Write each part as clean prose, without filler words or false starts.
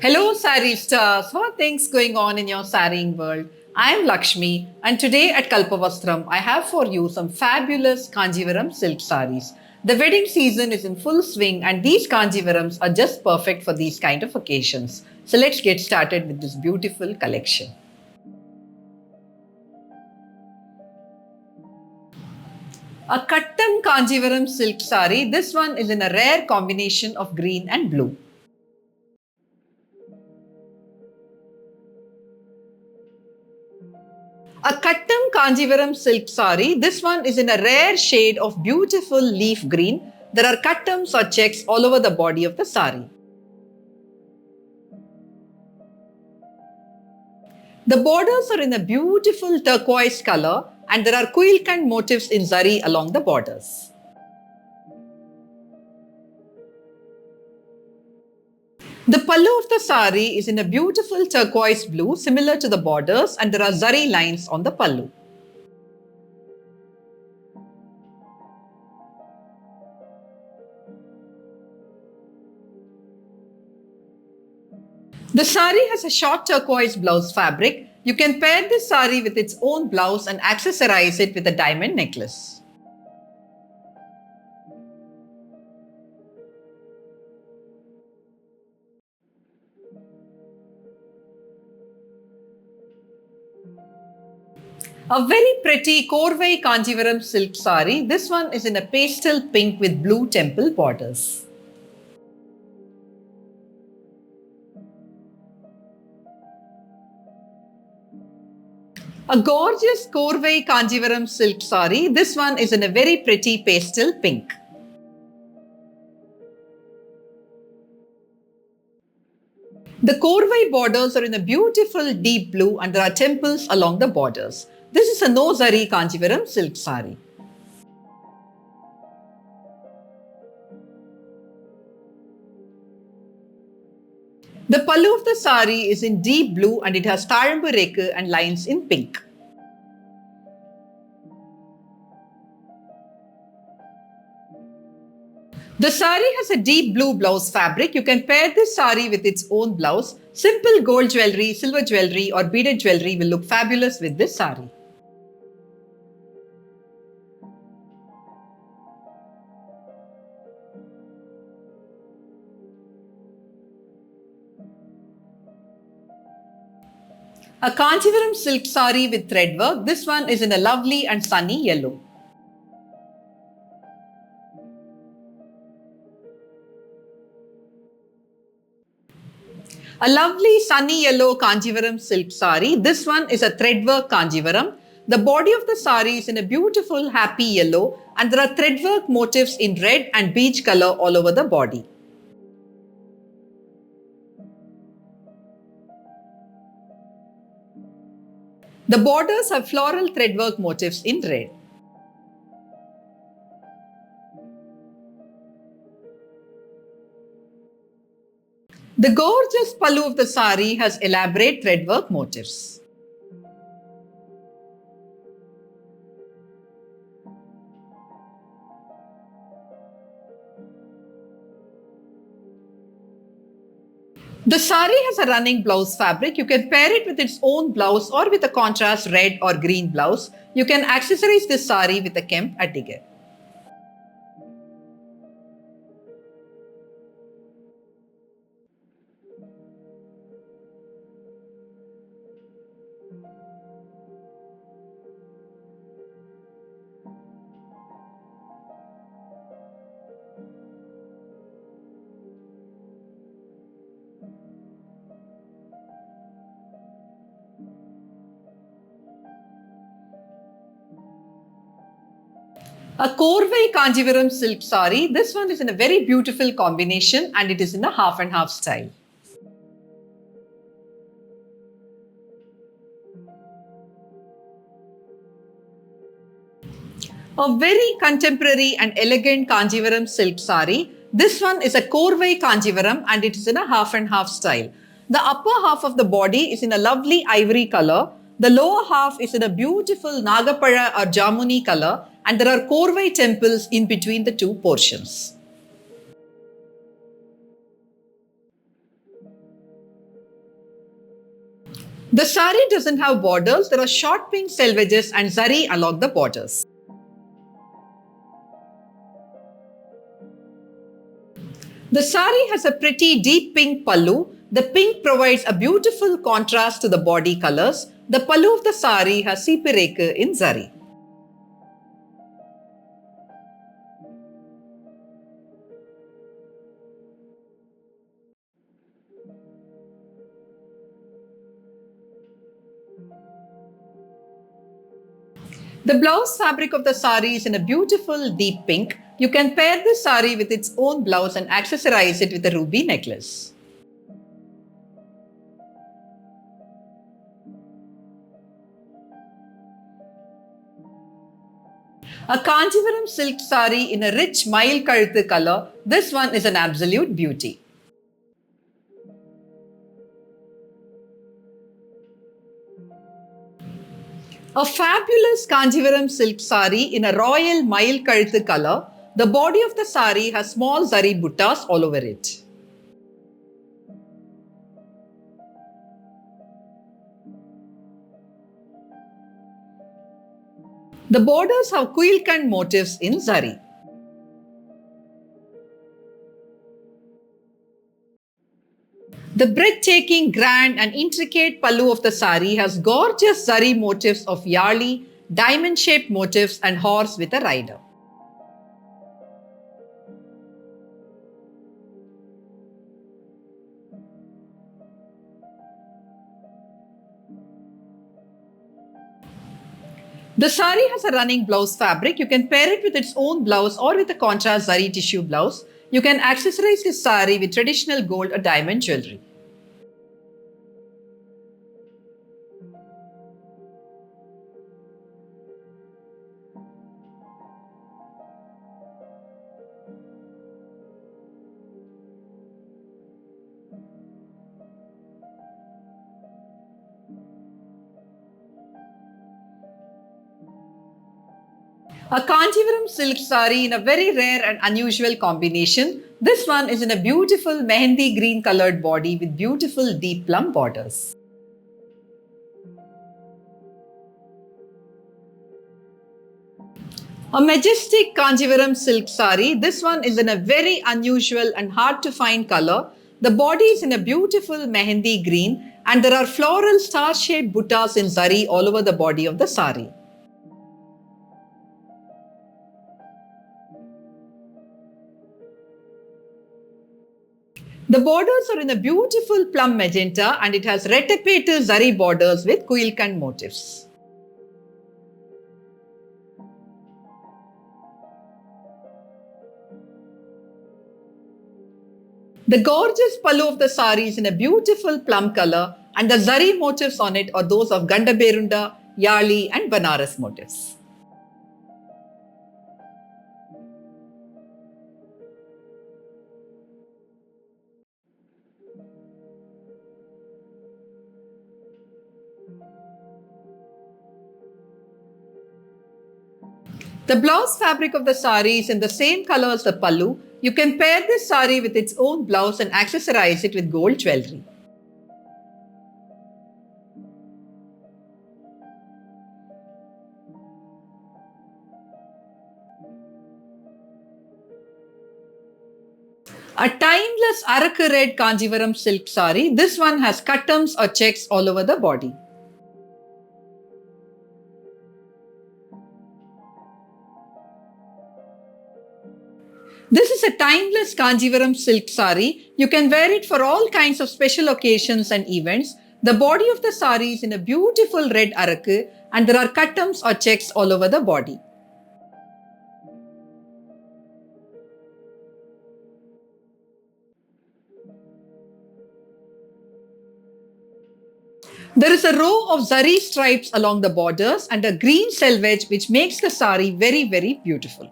Hello, Sari stars. How are things going on in your saree world? I am Lakshmi, and today at Kalpavastram, I have for you some fabulous Kanjivaram silk saris. The wedding season is in full swing, and these Kanjivarams are just perfect for these kind of occasions. So let's get started with this beautiful collection. A Kattam Kanjivaram silk sari. This one is in a rare combination of green and blue. A Kattam Kanjivaram silk sari. This one is in a rare shade of beautiful leaf green. There are kattams or checks all over the body of the sari. The borders are in a beautiful turquoise color and there are quilkand motifs in zari along the borders. The pallu of the sari is in a beautiful turquoise blue similar to the borders and there are zari lines on the pallu. The sari has a short turquoise blouse fabric. You can pair this sari with its own blouse and accessorize it with a diamond necklace. A very pretty Korvai Kanjivaram silk sari. This one is in a pastel pink with blue temple borders. A gorgeous Korvai Kanjivaram silk sari. This one is in a very pretty pastel pink. The Korvai borders are in a beautiful deep blue and there are temples along the borders. This is a no zari Kanjivaram silk sari. The pallu of the sari is in deep blue and it has tarambu rekku and lines in pink. The sari has a deep blue blouse fabric. You can pair this sari with its own blouse. Simple gold jewelry, silver jewelry or beaded jewelry will look fabulous with this sari. A Kanchivaram silk sari with thread work. This one is in a lovely and sunny yellow. A lovely sunny yellow Kanjivaram silk sari. This one is a threadwork Kanjivaram. The body of the sari is in a beautiful happy yellow and there are threadwork motifs in red and beige color all over the body. The borders have floral threadwork motifs in red. The gorgeous pallu of the sari has elaborate threadwork motifs. The sari has a running blouse fabric. You can pair it with its own blouse or with a contrast red or green blouse. You can accessorize this sari with a kemp attige. A Korvai Kanjivaram silk sari. This one is in a very beautiful combination and it is in a half and half style. A very contemporary and elegant Kanjivaram silk sari. This one is a Korvai Kanjivaram and it is in a half and half style. The upper half of the body is in a lovely ivory color. The lower half is in a beautiful Nagapara or Jamuni color and there are Korvai temples in between the two portions. The sari doesn't have borders. There are short pink selvages and zari along the borders. The sari has a pretty deep pink pallu. The pink provides a beautiful contrast to the body colors. The pallu of the sari has sipireku in zari. The blouse fabric of the sari is in a beautiful deep pink. You can pair this sari with its own blouse and accessorize it with a ruby necklace. A Kanjivaram silk sari in a rich mail kaluthu color. This one is an absolute beauty. A fabulous Kanjivaram silk sari in a royal mail kaluthu color. The body of the sari has small zari buttas all over it. The borders have quilkand motifs in zari. The breathtaking, grand and intricate pallu of the sari has gorgeous zari motifs of yali, diamond-shaped motifs and horse with a rider. The sari has a running blouse fabric. You can pair it with its own blouse or with a contrast zari tissue blouse. You can accessorize this sari with traditional gold or diamond jewelry. A Kanjivaram silk sari in a very rare and unusual combination. This one is in a beautiful mehendi green colored body with beautiful deep plum borders. A majestic Kanjivaram silk sari. This one is in a very unusual and hard to find color. The body is in a beautiful mehendi green and there are floral star-shaped buttas in zari all over the body of the sari. The borders are in a beautiful plum magenta and it has retepetal zari borders with quilkand motifs. The gorgeous pallu of the sari is in a beautiful plum color and the zari motifs on it are those of Gandaberunda, Yali and Banaras motifs. The blouse fabric of the sari is in the same color as the pallu. You can pair this sari with its own blouse and accessorize it with gold jewelry. A timeless Araku red Kanjivaram silk sari. This one has cuttams or checks all over the body. This is a timeless Kanjivaram silk sari. You can wear it for all kinds of special occasions and events. The body of the sari is in a beautiful red Araku and there are cuttams or checks all over the body. There is a row of zari stripes along the borders and a green selvage which makes the sari very, very beautiful.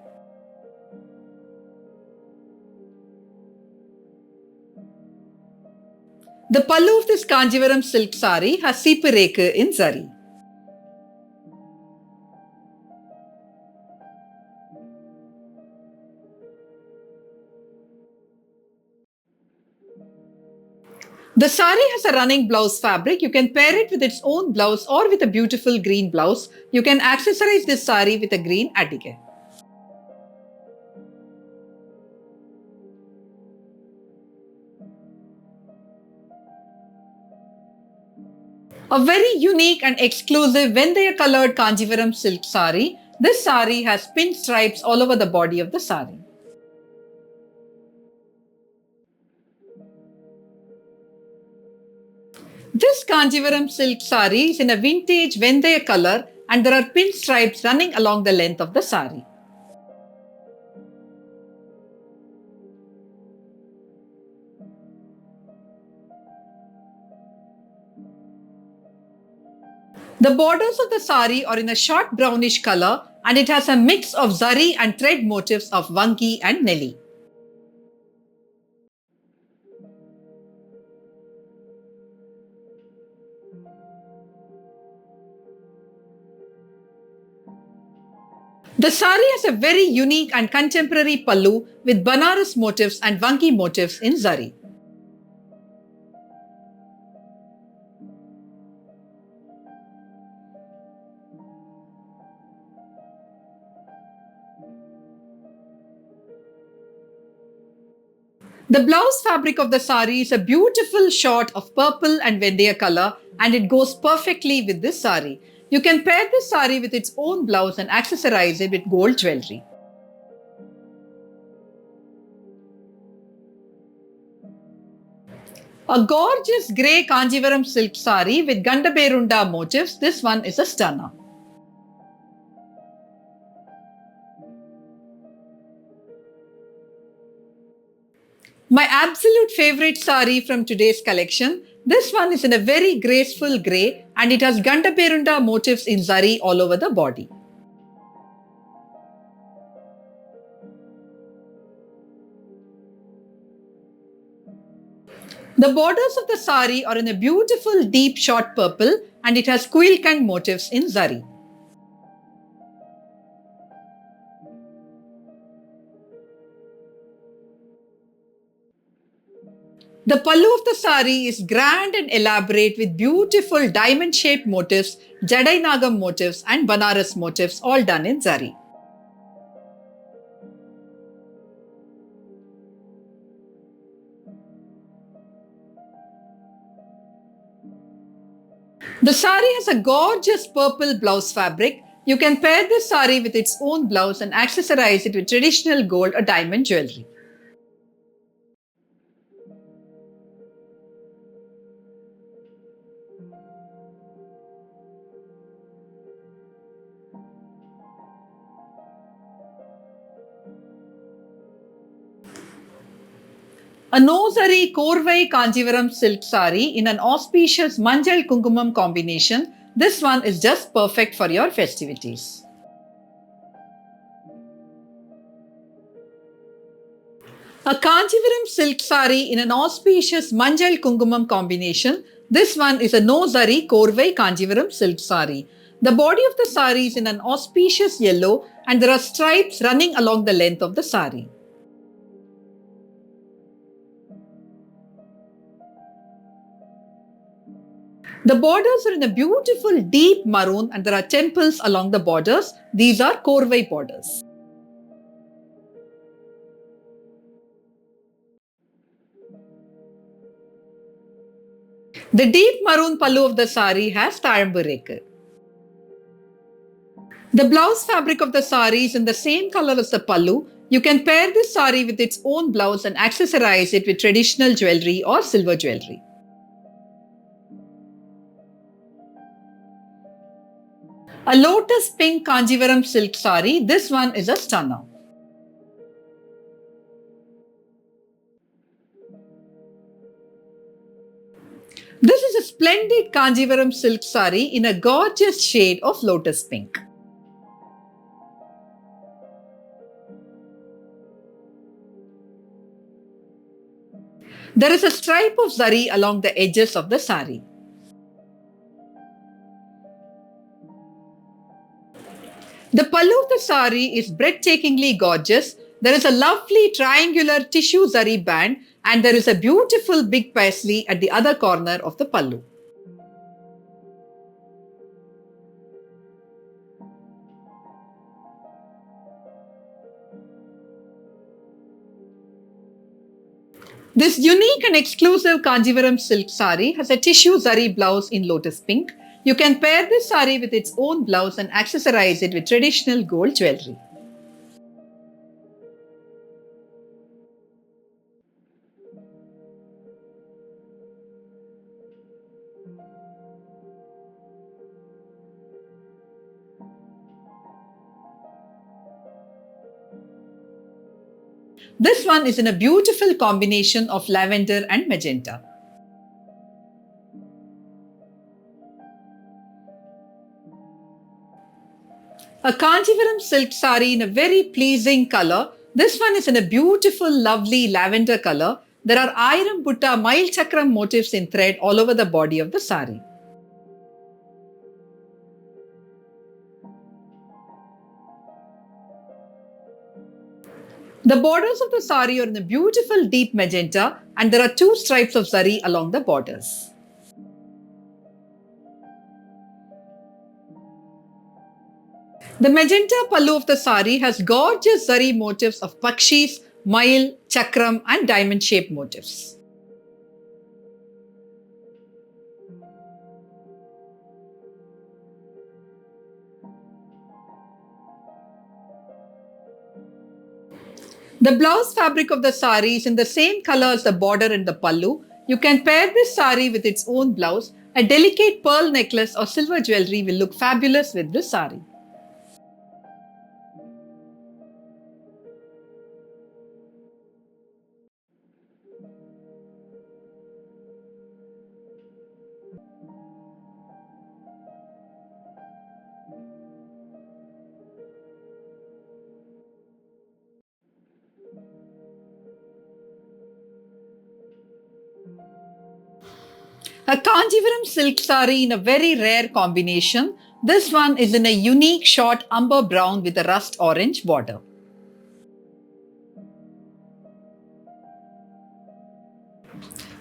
The pallu of this Kanjivaram silk sari has sipireku in zari. The sari has a running blouse fabric. You can pair it with its own blouse or with a beautiful green blouse. You can accessorize this sari with a green attique. A very unique and exclusive Vendaya colored Kanjivaram silk sari. This sari has pin stripes all over the body of the sari. This Kanjivaram silk sari is in a vintage Vendaya color and there are pin stripes running along the length of the sari. The borders of the sari are in a short brownish color and it has a mix of zari and thread motifs of vanki and nelli. The sari has a very unique and contemporary pallu with Banaras motifs and vanki motifs in zari. The blouse fabric of the sari is a beautiful shot of purple and Vendaya color and it goes perfectly with this sari. You can pair this sari with its own blouse and accessorize it with gold jewelry. A gorgeous grey Kanjivaram silk sari with Gandaberunda motifs. This one is a stunner. My absolute favorite sari from today's collection. This one is in a very graceful grey and it has Gandaberunda motifs in zari all over the body. The borders of the sari are in a beautiful deep short purple and it has Kuilkand motifs in zari. The pallu of the sari is grand and elaborate with beautiful diamond-shaped motifs, Jadai Nagam motifs and Banaras motifs all done in zari. The sari has a gorgeous purple blouse fabric. You can pair this sari with its own blouse and accessorize it with traditional gold or diamond jewelry. A no-zari Korvai Kanjivaram silk sari in an auspicious Manjal Kungumam combination. This one is just perfect for your festivities. A Kanjivaram silk sari in an auspicious Manjal Kungumam combination. This one is a no-zari Korvai Kanjivaram silk sari. The body of the sari is in an auspicious yellow and there are stripes running along the length of the sari. The borders are in a beautiful deep maroon and there are temples along the borders. These are Korvai borders. The deep maroon pallu of the sari has Tazhambu. The blouse fabric of the sari is in the same color as the pallu. You can pair this sari with its own blouse and accessorize it with traditional jewelry or silver jewelry. A lotus pink Kanjivaram silk sari. This one is a stunner. This is a splendid Kanjivaram silk sari in a gorgeous shade of lotus pink. There is a stripe of zari along the edges of the sari. The pallu of the sari is breathtakingly gorgeous. There is a lovely triangular tissue zari band and there is a beautiful big paisley at the other corner of the pallu. This unique and exclusive Kanjivaram silk sari has a tissue zari blouse in lotus pink. You can pair this sari with its own blouse and accessorize it with traditional gold jewelry. This one is in a beautiful combination of lavender and magenta. A Kanjivaram silk sari in a very pleasing color. This one is in a beautiful, lovely lavender color. There are Ayiram Butta Mail Chakram motifs in thread all over the body of the sari. The borders of the sari are in a beautiful deep magenta and there are 2 stripes of zari along the borders. The magenta pallu of the sari has gorgeous zari motifs of pakshis, mail, chakram and diamond shaped motifs. The blouse fabric of the sari is in the same color as the border and the pallu. You can pair this sari with its own blouse. A delicate pearl necklace or silver jewelry will look fabulous with this sari. A Kanjivaram silk sari in a very rare combination. This one is in a unique short umber brown with a rust orange border.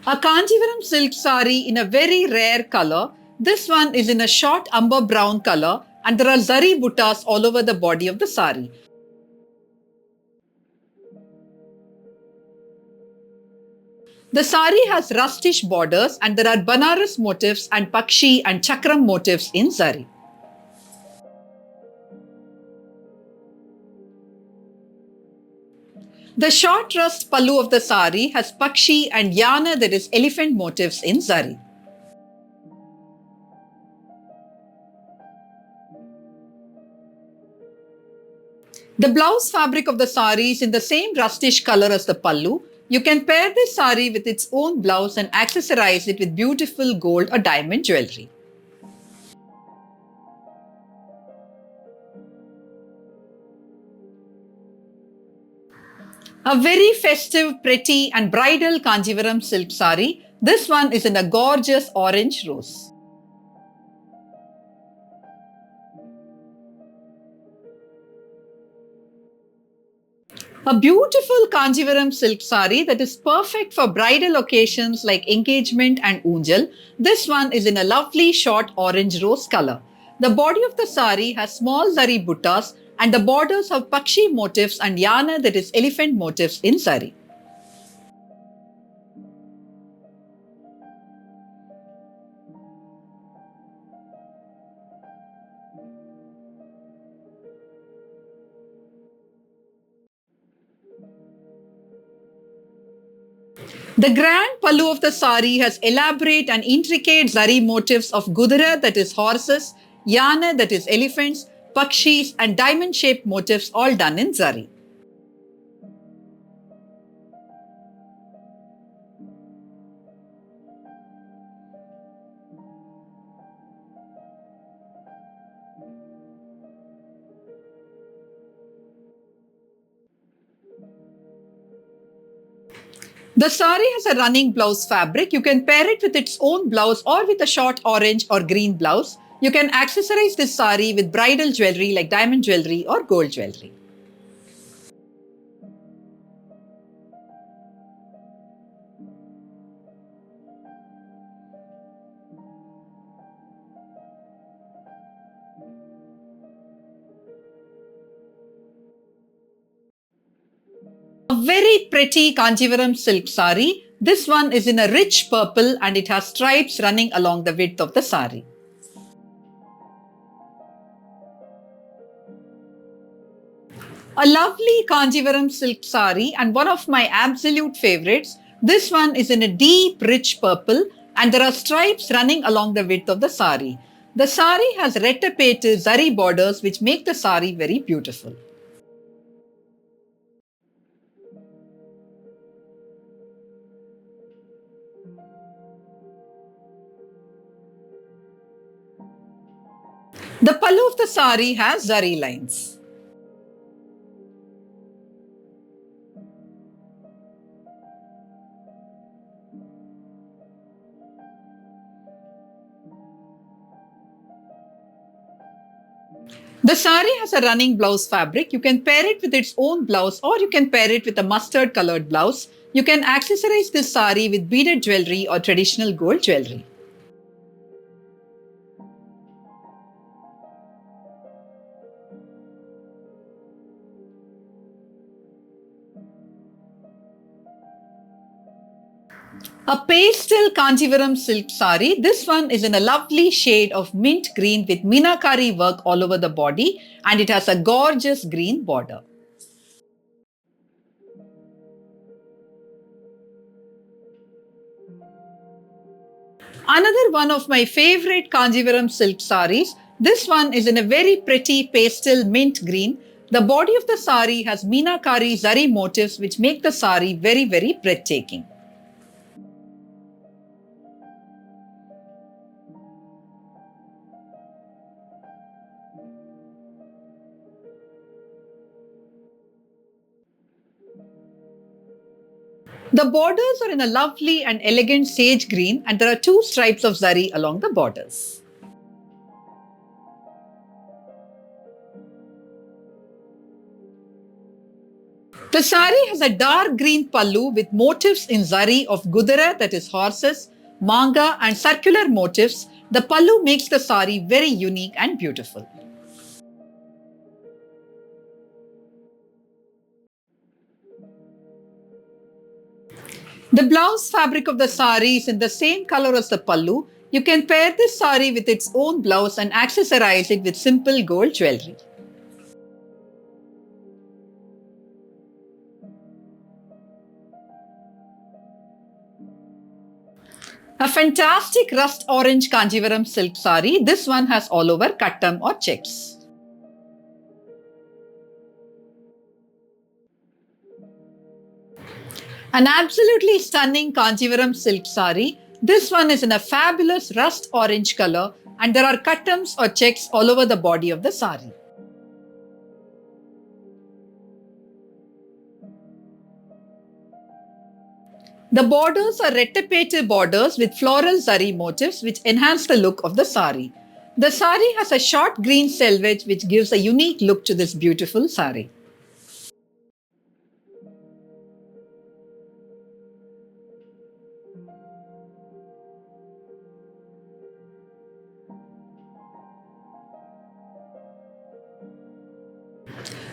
A Kanjivaram silk sari in a very rare color. This one is in a short umber brown color and there are zari buttas all over the body of the sari. The sari has rustish borders and there are Banaras motifs and Pakshi and Chakram motifs in zari. The short rust pallu of the sari has Pakshi and Yana, that is elephant motifs in zari. The blouse fabric of the sari is in the same rustish color as the pallu. You can pair this sari with its own blouse and accessorize it with beautiful gold or diamond jewelry. A very festive, pretty and bridal Kanjivaram silk sari. This one is in a gorgeous orange rose. A beautiful Kanjivaram silk sari that is perfect for bridal occasions like engagement and unjal. This one is in a lovely short orange rose color. The body of the sari has small zari buttas and the borders have Pakshi motifs and Yana, that is elephant motifs in zari. The grand pallu of the sari has elaborate and intricate zari motifs of Gudara, that is horses, Yana, that is elephants, Pakshis and diamond shaped motifs all done in zari. The sari has a running blouse fabric. You can pair it with its own blouse or with a short orange or green blouse. You can accessorize this sari with bridal jewelry like diamond jewelry or gold jewelry. very pretty Kanjivaram silk sari. This one is in a rich purple and it has stripes running along the width of the sari. A lovely Kanjivaram silk sari and one of my absolute favorites. This one is in a deep rich purple and there are stripes running along the width of the sari. The sari has rettapete zari borders which make the sari very beautiful. The pallu of the sari has zari lines. The sari has a running blouse fabric. You can pair it with its own blouse or you can pair it with a mustard colored blouse. You can accessorize this sari with beaded jewelry or traditional gold jewelry. A pastel Kanjivaram silk sari. This one is in a lovely shade of mint green with meenakari work all over the body and it has a gorgeous green border. Another one of my favorite Kanjivaram silk saris. This one is in a very pretty pastel mint green. The body of the sari has meenakari zari motifs which make the sari very, very breathtaking. The borders are in a lovely and elegant sage green and there are two stripes of zari along the borders. The sari has a dark green pallu with motifs in zari of gudara, that is horses, manga and circular motifs. The pallu makes the sari very unique and beautiful. The blouse fabric of the sari is in the same color as the pallu. You can pair this sari with its own blouse and accessorize it with simple gold jewelry. A fantastic rust orange Kanjivaram silk sari. This one has all over kattam or checks. An absolutely stunning Kanjivaram silk sari. This one is in a fabulous rust orange color and there are kattams or checks all over the body of the sari. The borders are rettapete borders with floral zari motifs which enhance the look of the sari. The sari has a short green selvage which gives a unique look to this beautiful sari.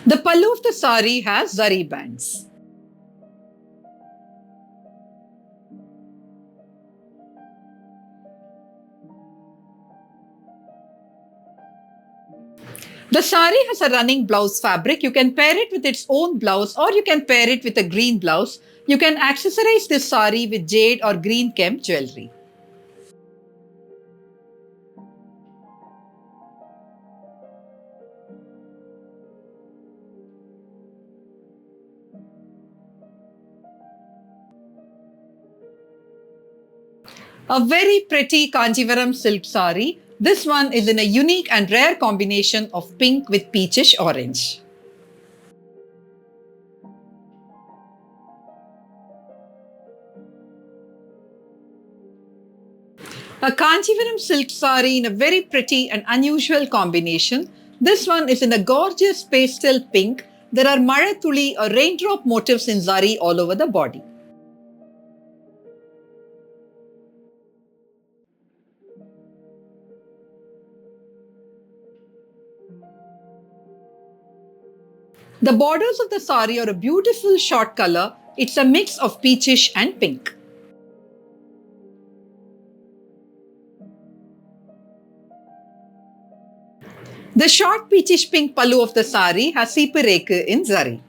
The pallu of the sari has zari bands. The sari has a running blouse fabric. You can pair it with its own blouse or you can pair it with a green blouse. You can accessorize this sari with jade or green kemp jewelry. A very pretty Kanjivaram silk sari. This one is in a unique and rare combination of pink with peachish orange. A Kanjivaram silk sari in a very pretty and unusual combination. This one is in a gorgeous pastel pink. There are maratuli or raindrop motifs in zari all over the body. The borders of the sari are a beautiful short color. It's a mix of peachish and pink. The short peachish pink pallu of the sari has seepareku in zari.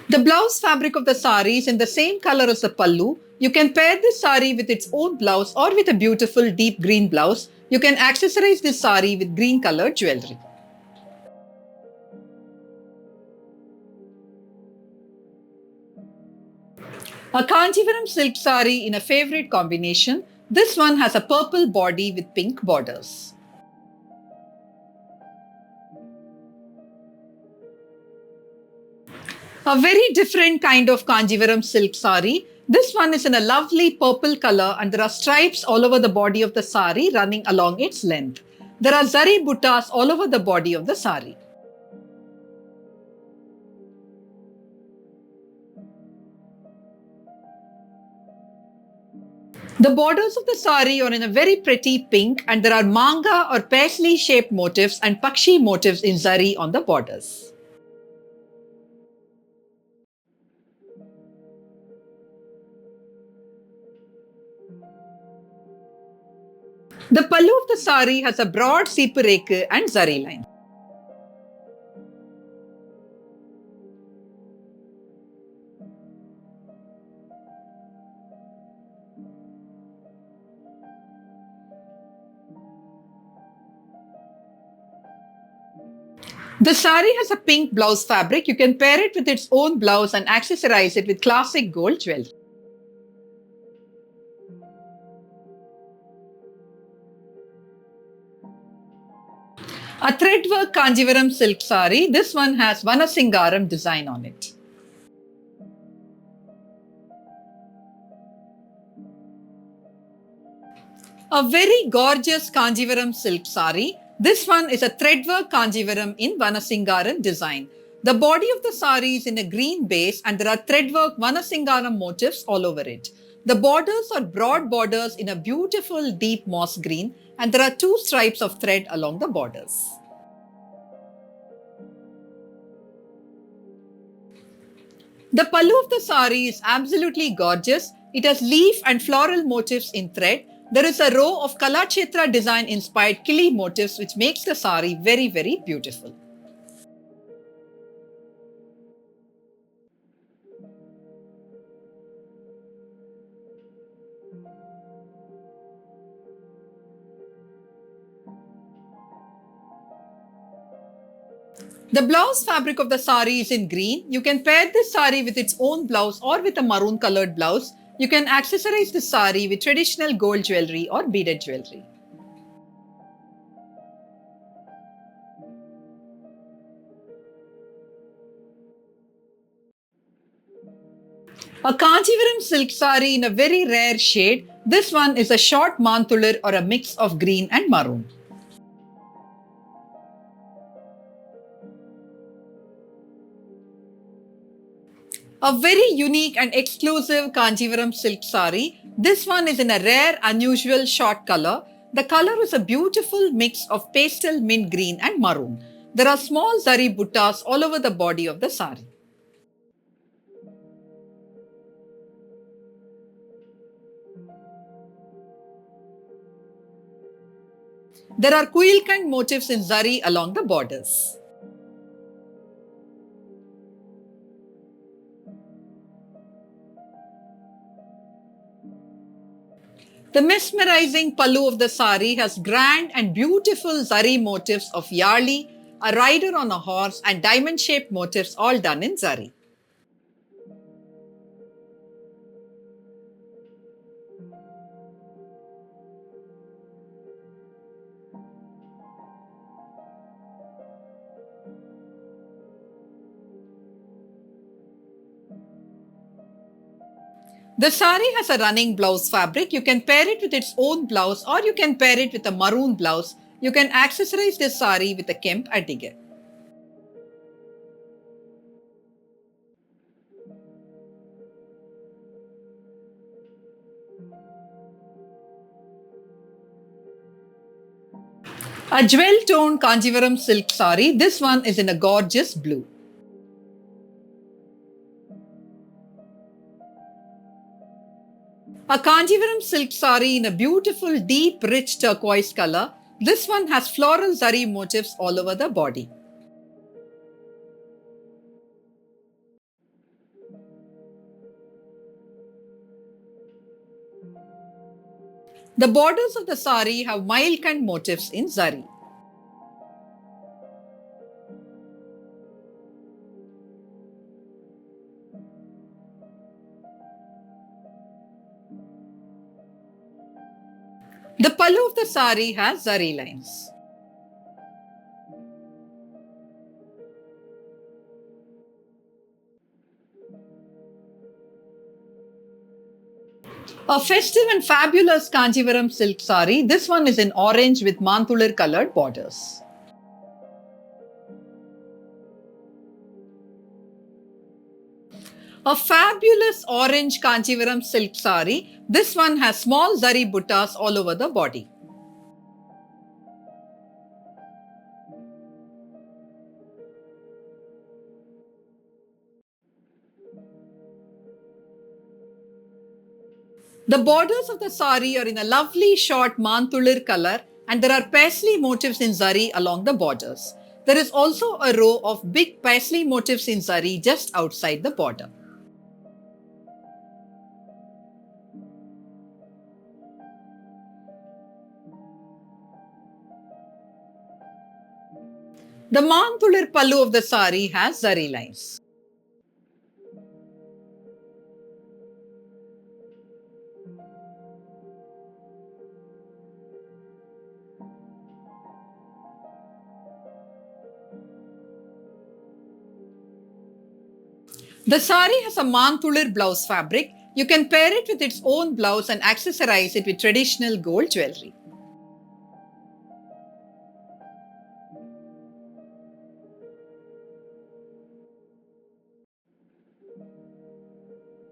The blouse fabric of the sari is in the same color as the pallu. You can pair this sari with its own blouse or with a beautiful deep green blouse. You can accessorize this sari with green colored jewelry. A Kanjivaram silk sari in a favorite combination. This one has a purple body with pink borders. A very different kind of Kanjivaram silk sari. This one is in a lovely purple color and there are stripes all over the body of the sari running along its length. There are zari buttas all over the body of the sari. The borders of the sari are in a very pretty pink and there are manga or paisley shaped motifs and pakshi motifs in zari on the borders. The pallu of the sari has a broad seepareku and zari line. The sari has a pink blouse fabric. You can pair it with its own blouse and accessorize it with classic gold jewelry. A threadwork Kanjivaram silk sari. This one has Vanasingaram design on it. A very gorgeous Kanjivaram silk sari. This one is a threadwork Kanjivaram in Vanasingaram design. The body of the sari is in a green base and there are threadwork Vanasingaram motifs all over it. The borders are broad borders in a beautiful deep moss green and there are two stripes of thread along the borders. The pallu of the sari is absolutely gorgeous. It has leaf and floral motifs in thread. There is a row of Kalakshetra design inspired kili motifs which makes the sari very, very beautiful. The blouse fabric of the sari is in green. You can pair this sari with its own blouse or with a maroon colored blouse. You can accessorize this sari with traditional gold jewelry or beaded jewelry. A Kanjivaram silk sari in a very rare shade. This one is a short mantulir or a mix of green and maroon. A very unique and exclusive Kanjivaram silk sari. This one is in a rare, unusual short color. The color is a beautiful mix of pastel mint green and maroon. There are small zari buttas all over the body of the sari. There are kuilkand motifs in zari along the borders. The mesmerizing pallu of the sari has grand and beautiful zari motifs of yarli, a rider on a horse and diamond-shaped motifs all done in zari. The sari has a running blouse fabric. You can pair it with its own blouse or you can pair it with a maroon blouse. You can accessorize this sari with a kemp adige. A jewel toned Kanjivaram silk sari. This one is in a gorgeous blue. A Kanjivaram silk sari in a beautiful deep rich turquoise color. This one has floral zari motifs all over the body. The borders of the sari have Mailkand motifs in zari. The pallu of the sari has zari lines. A festive and fabulous Kanjivaram silk sari. This one is in orange with mantulir colored borders. A fabulous orange Kanjivaram silk sari. This one has small zari buttas all over the body. The borders of the sari are in a lovely short mantulir color and there are paisley motifs in zari along the borders. There is also a row of big paisley motifs in zari just outside the border. The mantulir pallu of the sari has zari lines. The sari has a mantulir blouse fabric. You can pair it with its own blouse and accessorize it with traditional gold jewelry.